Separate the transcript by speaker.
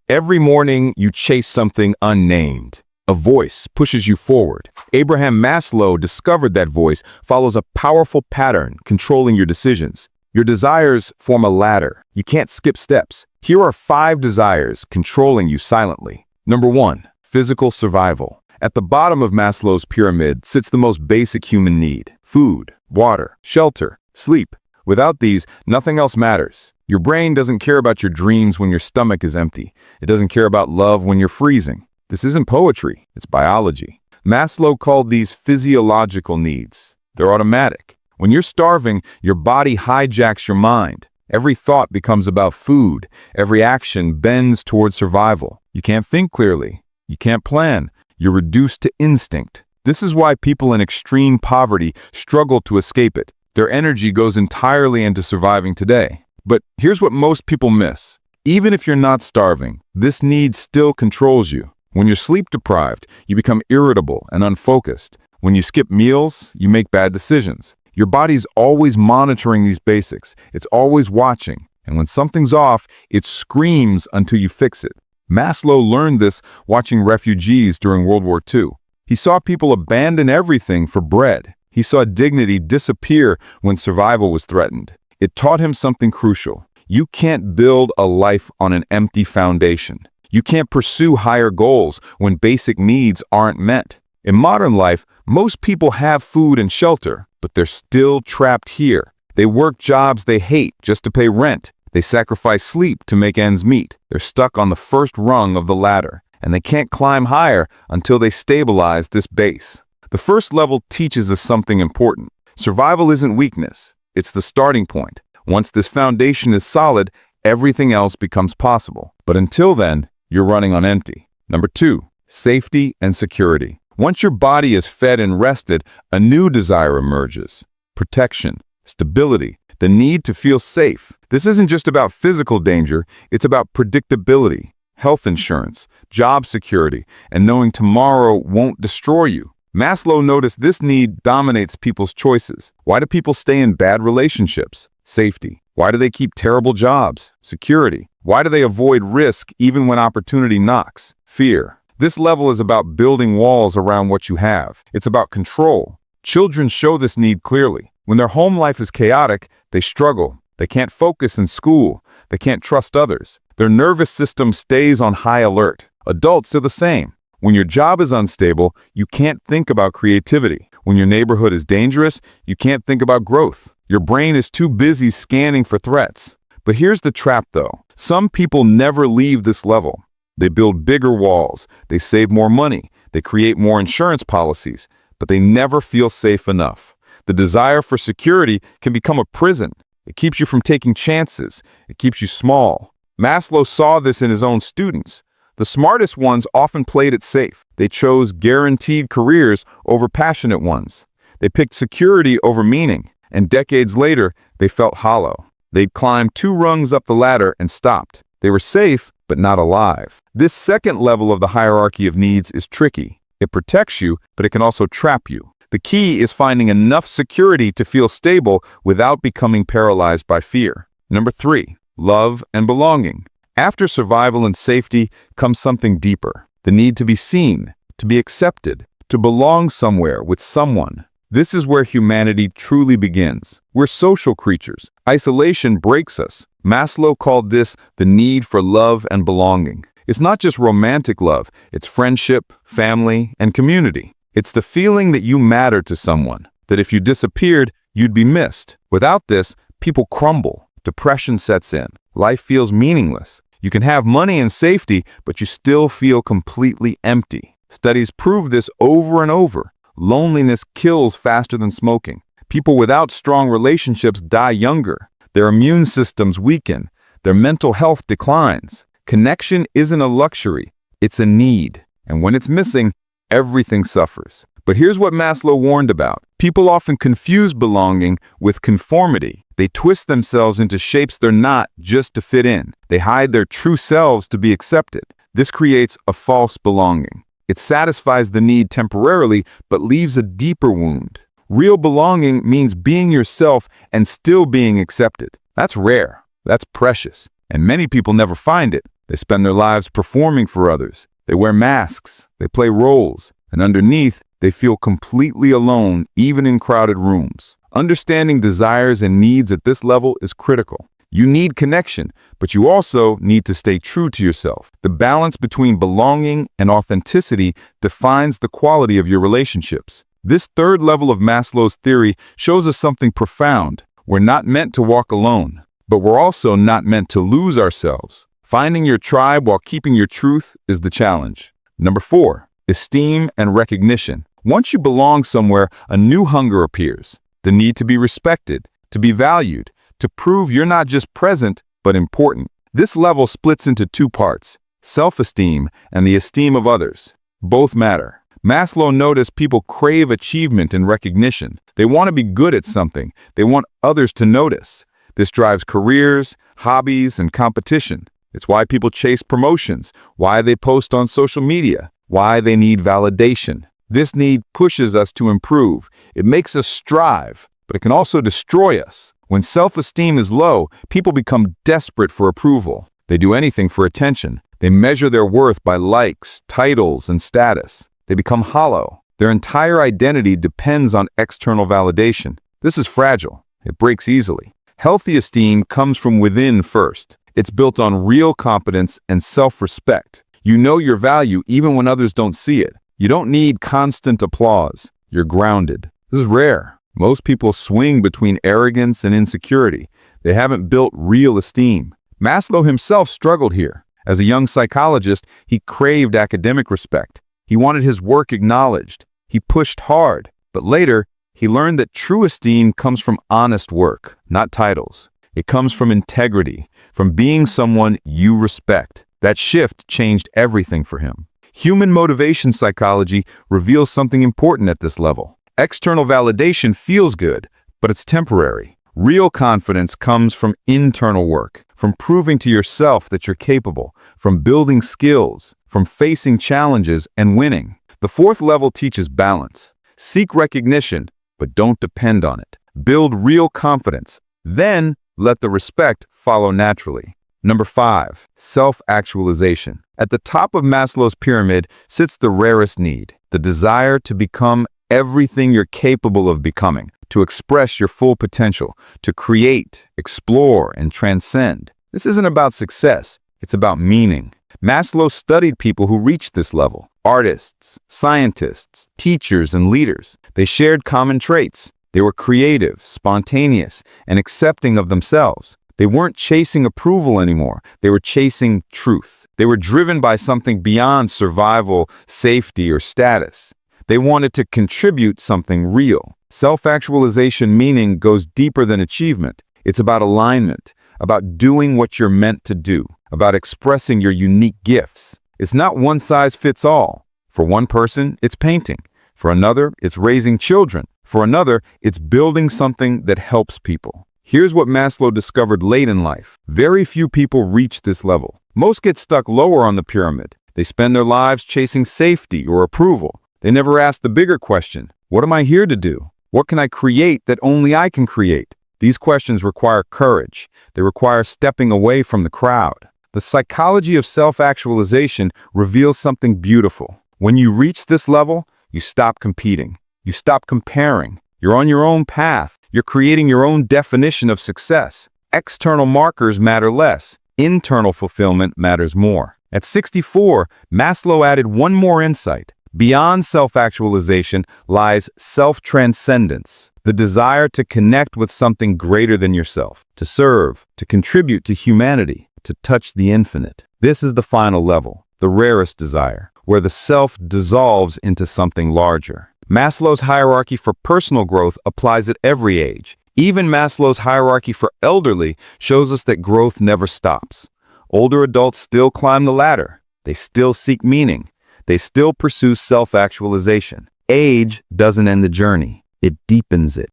Speaker 1: Every morning, you chase something unnamed. A voice pushes you forward. Abraham Maslow discovered that voice follows a powerful pattern controlling your decisions. Your desires form a ladder. You can't skip steps. Here are 5 desires controlling you silently. Number 1, physical survival. At the bottom of Maslow's pyramid sits the most basic human need: food, water, shelter, sleep. Without these, nothing else matters. Your brain doesn't care about your dreams when your stomach is empty. It doesn't care about love when you're freezing. This isn't poetry, it's biology. Maslow called these physiological needs. They're automatic. When you're starving, your body hijacks your mind. Every thought becomes about food. Every action bends towards survival. You can't think clearly. You can't plan. You're reduced to instinct. This is why people in extreme poverty struggle to escape it. Their energy goes entirely into surviving today. But here's what most people miss. Even if you're not starving, this need still controls you. When you're sleep deprived, you become irritable and unfocused. When you skip meals, you make bad decisions. Your body's always monitoring these basics. It's always watching. And when something's off, it screams until you fix it. Maslow learned this watching refugees during World War II. He saw people abandon everything for bread. He saw dignity disappear when survival was threatened. It taught him something crucial. You can't build a life on an empty foundation. You can't pursue higher goals when basic needs aren't met. In modern life, most people have food and shelter, but they're still trapped here. They work jobs they hate just to pay rent. They sacrifice sleep to make ends meet. They're stuck on the first rung of the ladder, and they can't climb higher until they stabilize this base. The first level teaches us something important. Survival isn't weakness. It's the starting point. Once this foundation is solid, everything else becomes possible. But until then, you're running on empty. Number 2, safety and security. Once your body is fed and rested, a new desire emerges: protection, stability, the need to feel safe. This isn't just about physical danger, it's about predictability, health insurance, job security, and knowing tomorrow won't destroy you. Maslow noticed this need dominates people's choices. Why do people stay in bad relationships? Safety. Why do they keep terrible jobs? Security. Why do they avoid risk even when opportunity knocks? Fear. This level is about building walls around what you have. It's about control. Children show this need clearly. When their home life is chaotic, they struggle. They can't focus in school. They can't trust others. Their nervous system stays on high alert. Adults are the same. When your job is unstable, you can't think about creativity. When your neighborhood is dangerous, you can't think about growth. Your brain is too busy scanning for threats. But here's the trap though. Some people never leave this level. They build bigger walls. They save more money. They create more insurance policies. But they never feel safe enough. The desire for security can become a prison. It keeps you from taking chances. It keeps you small. Maslow saw this in his own students. The smartest ones often played it safe. They chose guaranteed careers over passionate ones. They picked security over meaning, and decades later, they felt hollow. They'd climbed 2 rungs up the ladder and stopped. They were safe, but not alive. This second level of the hierarchy of needs is tricky. It protects you, but it can also trap you. The key is finding enough security to feel stable without becoming paralyzed by fear. Number 3, love and belonging. After survival and safety comes something deeper: the need to be seen, to be accepted, to belong somewhere with someone. This is where humanity truly begins. We're social creatures. Isolation breaks us. Maslow called this the need for love and belonging. It's not just romantic love, it's friendship, family, and community. It's the feeling that you matter to someone, that if you disappeared, you'd be missed. Without this, people crumble. Depression sets in. Life feels meaningless. You can have money and safety, but you still feel completely empty. Studies prove this over and over. Loneliness kills faster than smoking. People without strong relationships die younger. Their immune systems weaken. Their mental health declines. Connection isn't a luxury, it's a need. And when it's missing, everything suffers. But here's what Maslow warned about. People often confuse belonging with conformity. They twist themselves into shapes they're not just to fit in. They hide their true selves to be accepted. This creates a false belonging. It satisfies the need temporarily, but leaves a deeper wound. Real belonging means being yourself and still being accepted. That's rare. That's precious. And many people never find it. They spend their lives performing for others. They wear masks, they play roles, and underneath, they feel completely alone, even in crowded rooms. Understanding desires and needs at this level is critical. You need connection, but you also need to stay true to yourself. The balance between belonging and authenticity defines the quality of your relationships. This third level of Maslow's theory shows us something profound. We're not meant to walk alone, but we're also not meant to lose ourselves. Finding your tribe while keeping your truth is the challenge. Number 4, esteem and recognition. Once you belong somewhere, a new hunger appears. The need to be respected, to be valued, to prove you're not just present, but important. This level splits into 2 parts, self-esteem and the esteem of others. Both matter. Maslow noticed people crave achievement and recognition. They want to be good at something. They want others to notice. This drives careers, hobbies, and competition. It's why people chase promotions, why they post on social media, why they need validation. This need pushes us to improve. It makes us strive, but it can also destroy us. When self-esteem is low, people become desperate for approval. They do anything for attention. They measure their worth by likes, titles, and status. They become hollow. Their entire identity depends on external validation. This is fragile. It breaks easily. Healthy esteem comes from within first. It's built on real competence and self-respect. You know your value even when others don't see it. You don't need constant applause. You're grounded. This is rare. Most people swing between arrogance and insecurity. They haven't built real esteem. Maslow himself struggled here. As a young psychologist, he craved academic respect. He wanted his work acknowledged. He pushed hard. But later, he learned that true esteem comes from honest work, not titles. It comes from integrity, from being someone you respect. That shift changed everything for him. Human motivation psychology reveals something important at this level. External validation feels good, but it's temporary. Real confidence comes from internal work, from proving to yourself that you're capable, from building skills, from facing challenges and winning. The 4th level teaches balance. Seek recognition, but don't depend on it. Build real confidence, then let the respect follow naturally. Number 5, self-actualization. At the top of Maslow's pyramid sits the rarest need, the desire to become everything you're capable of becoming, to express your full potential, to create, explore, and transcend. This isn't about success, it's about meaning. Maslow studied people who reached this level, artists, scientists, teachers, and leaders. They shared common traits. They were creative, spontaneous, and accepting of themselves. They weren't chasing approval anymore. They were chasing truth. They were driven by something beyond survival, safety, or status. They wanted to contribute something real. Self-actualization meaning goes deeper than achievement. It's about alignment, about doing what you're meant to do, about expressing your unique gifts. It's not one size fits all. For one person, it's painting. For another, it's raising children. For another, it's building something that helps people. Here's what Maslow discovered late in life. Very few people reach this level. Most get stuck lower on the pyramid. They spend their lives chasing safety or approval. They never ask the bigger question, what am I here to do? What can I create that only I can create? These questions require courage. They require stepping away from the crowd. The psychology of self-actualization reveals something beautiful. When you reach this level, you stop competing. You stop comparing. You're on your own path. You're creating your own definition of success. External markers matter less. Internal fulfillment matters more. At 64, Maslow added one more insight. Beyond self-actualization lies self-transcendence, the desire to connect with something greater than yourself, to serve, to contribute to humanity, to touch the infinite. This is the final level, the rarest desire, where the self dissolves into something larger. Maslow's hierarchy for personal growth applies at every age. Even Maslow's hierarchy for elderly shows us that growth never stops. Older adults still climb the ladder. They still seek meaning. They still pursue self-actualization. Age doesn't end the journey. It deepens it.